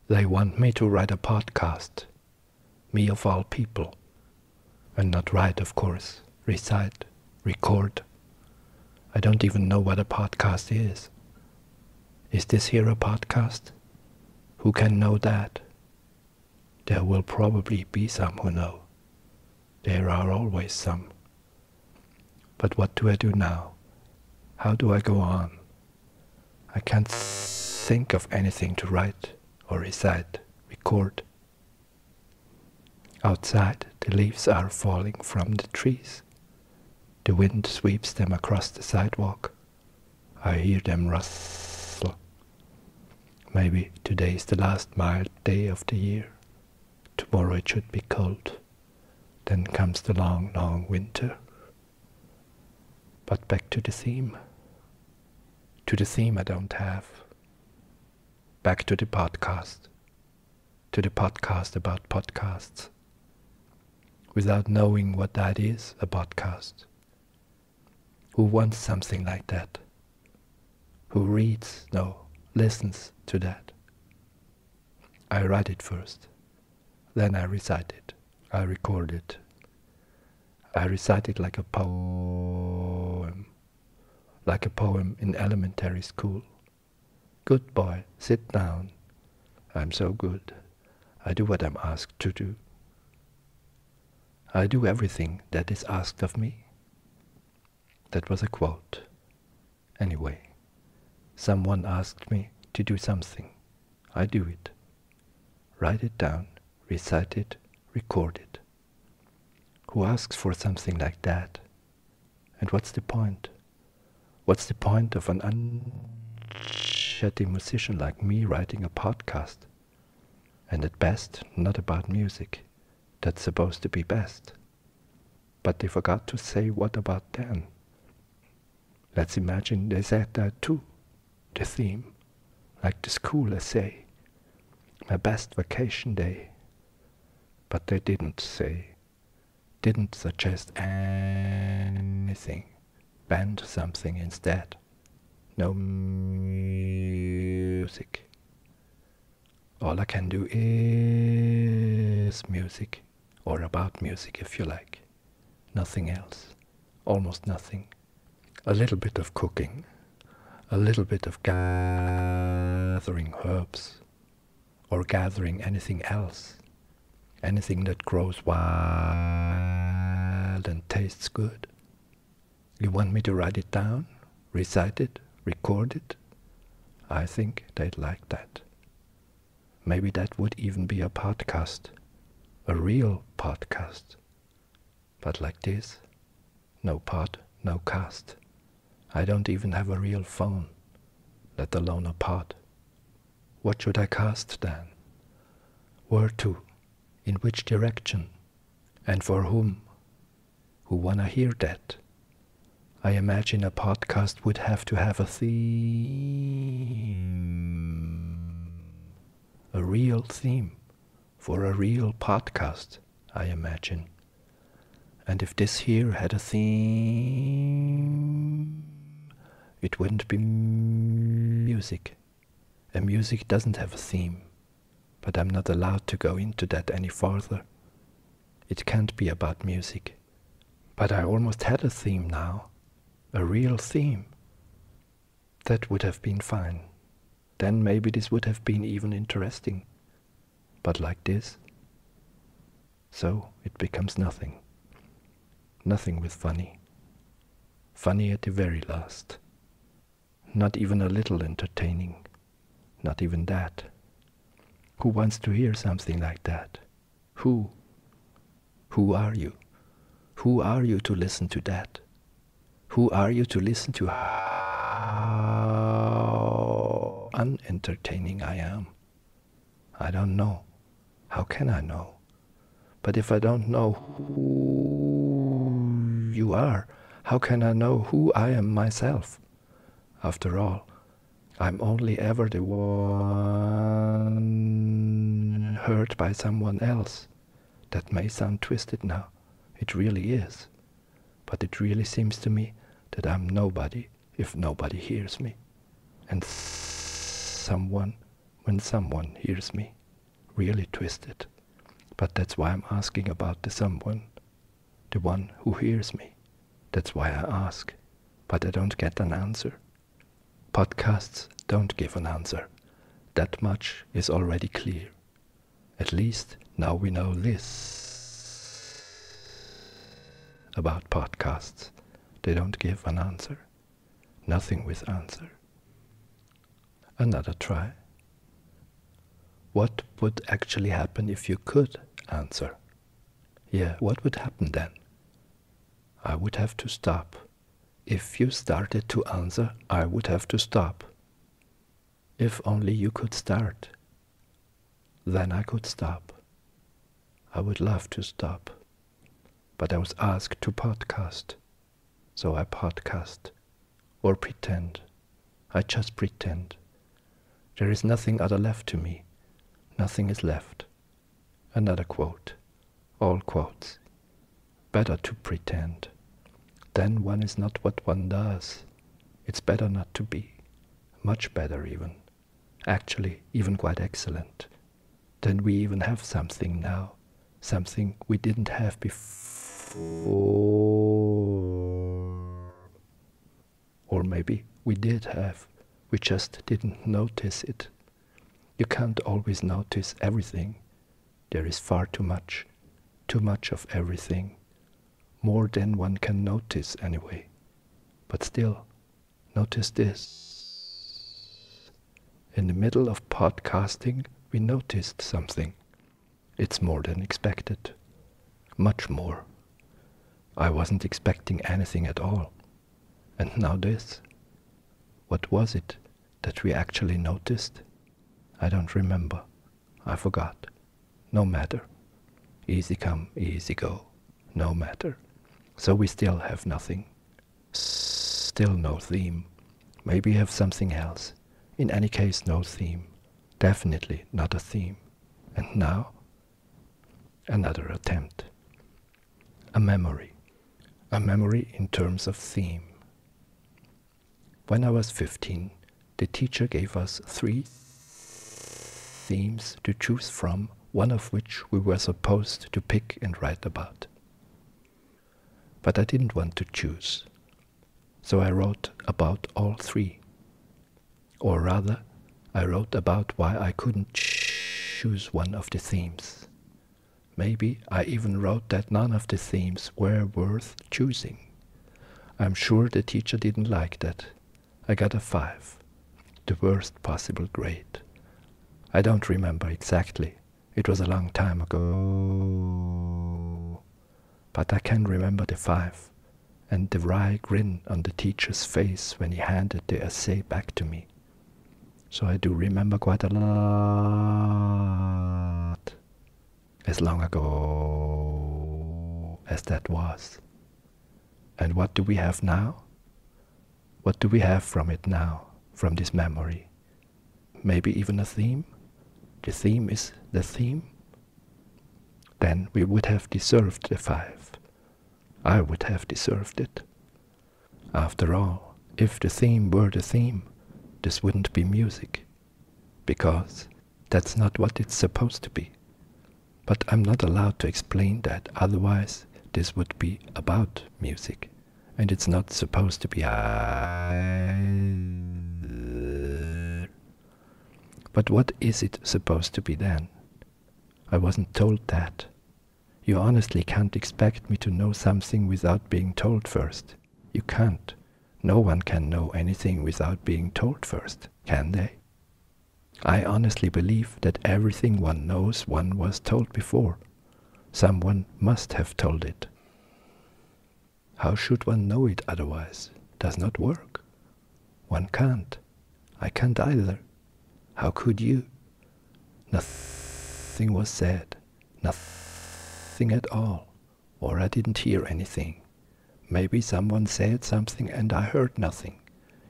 They want me to write a podcast, me of all people, and not write, of course, recite, record. I don't even know what a podcast is. Is this here a podcast? Who can know that? There will probably be some who know. There are always some. But what do I do now? How do I go on? I can't think of anything to write or recite, record. Outside, the leaves are falling from the trees. The wind sweeps them across the sidewalk. I hear them rustle. Maybe today is the last mild day of the year. Tomorrow it should be cold. Then comes the long, long winter. But back to the theme. To the theme I don't have. Back to the podcast. To the podcast about podcasts. Without knowing what that is, a podcast. Who wants something like that? Who reads, no, listens to that? I write it first. Then I recite it. I record it. I recite it like a poem. Like a poem in elementary school. Good boy, sit down. I'm so good. I do what I'm asked to do. I do everything that is asked of me. That was a quote. Anyway, someone asked me to do something. I do it. Write it down, recite it, record it. Who asks for something like that? And what's the point? What's the point of an unchatty musician like me writing a podcast? And at best, not about music. That's supposed to be best. But they forgot to say what about then? Let's imagine they said that too, the theme, like the school essay, my best vacation day. But they didn't say, didn't suggest anything, banned something instead. No music. All I can do is music, or about music if you like. Nothing else, almost nothing. A little bit of cooking, a little bit of gathering herbs, or gathering anything else, anything that grows wild and tastes good. You want me to write it down, recite it, record it? I think they'd like that. Maybe that would even be a podcast, a real podcast. But like this, no pod, no cast. I don't even have a real phone, let alone a pod. What should I cast then? Where to? In which direction? And for whom? Who wanna hear that? I imagine a podcast would have to have a theme. A real theme for a real podcast, I imagine. And if this here had a theme, it wouldn't be music. A music doesn't have a theme, but I'm not allowed to go into that any farther. It can't be about music. But I almost had a theme now, a real theme. That would have been fine. Then maybe this would have been even interesting. But like this, so it becomes nothing. Nothing with funny. Funny at the very last. Not even a little entertaining. Not even that. Who wants to hear something like that? Who? Who are you? Who are you to listen to that? Who are you to listen to how unentertaining I am? I don't know. How can I know? But if I don't know who you are, how can I know who I am myself? After all, I'm only ever the one heard by someone else. That may sound twisted now. It really is. But it really seems to me that I'm nobody if nobody hears me. And someone when someone hears me, really twisted. But that's why I'm asking about the someone, the one who hears me. That's why I ask, but I don't get an answer. Podcasts don't give an answer. That much is already clear. At least now we know this about podcasts. They don't give an answer. Nothing with answer. Another try. What would actually happen if you could answer? Yeah, what would happen then? I would have to stop. If you started to answer, I would have to stop. If only you could start, then I could stop. I would love to stop, but I was asked to podcast, so I podcast, or pretend. I just pretend. There is nothing other left to me. Nothing is left. Another quote. All quotes. Better to pretend. Then one is not what one does. It's better not to be. Much better even. Actually, even quite excellent. Then we even have something now. Something we didn't have before. Or maybe we did have. We just didn't notice it. You can't always notice everything. There is far too much of everything. More than one can notice anyway. But still, notice this. In the middle of podcasting, we noticed something. It's more than expected. Much more. I wasn't expecting anything at all. And now this. What was it that we actually noticed? I don't remember. I forgot. No matter. Easy come, easy go. No matter. So we still have nothing. Still no theme. Maybe have something else. In any case, no theme. Definitely not a theme. And now, another attempt. A memory. A memory in terms of theme. When I was 15, the teacher gave us 3 themes to choose from, one of which we were supposed to pick and write about. But I didn't want to choose, so I wrote about all 3. Or rather, I wrote about why I couldn't choose one of the themes. Maybe I even wrote that none of the themes were worth choosing. I'm sure the teacher didn't like that. I got a 5, the worst possible grade. I don't remember exactly. It was a long time ago. But I can remember the 5 and the wry grin on the teacher's face when he handed the essay back to me. So I do remember quite a lot. As long ago as that was. And what do we have now? What do we have from it now, from this memory? Maybe even a theme? The theme is the theme? Then we would have deserved the 5. I would have deserved it. After all, if the theme were the theme, this wouldn't be music. Because that's not what it's supposed to be. But I'm not allowed to explain that, otherwise this would be about music. And it's not supposed to be either. But what is it supposed to be then? I wasn't told that. You honestly can't expect me to know something without being told first. You can't. No one can know anything without being told first, can they? I honestly believe that everything one knows one was told before. Someone must have told it. How should one know it otherwise? Does not work. One can't. I can't either. How could you? Nothing was said. Nothing at all. Or I didn't hear anything. Maybe someone said something and I heard nothing.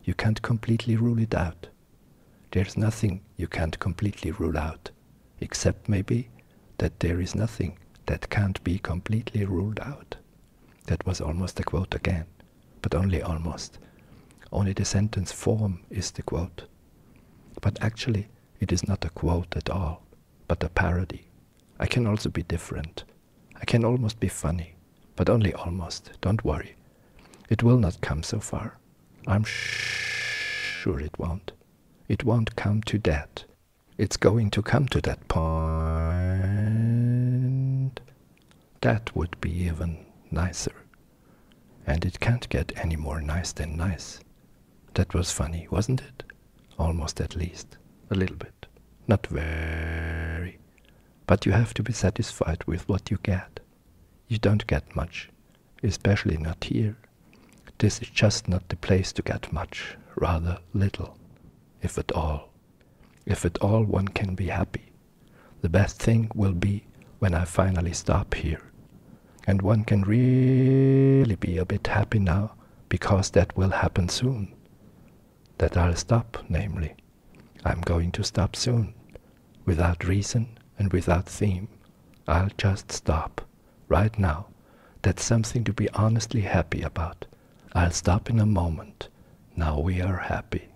You can't completely rule it out. There's nothing you can't completely rule out, except maybe that there is nothing that can't be completely ruled out. That was almost a quote again, but only almost. Only the sentence form is the quote. But actually, It is not a quote at all, but a parody. I can also be different. I can almost be funny, but only almost, don't worry. It will not come so far. I'm sure it won't. It won't come to that. It's going to come to that point. That would be even nicer. And it can't get any more nice than nice. That was funny, wasn't it? Almost, at least. A little bit. Not very. But you have to be satisfied with what you get. You don't get much, especially not here. This is just not the place to get much, rather little, if at all. If at all one can be happy. The best thing will be when I finally stop here. And one can really be a bit happy now, because that will happen soon. That I'll stop, namely. I'm going to stop soon. Without reason and without theme. I'll just stop. Right now. That's something to be honestly happy about. I'll stop in a moment. Now we are happy.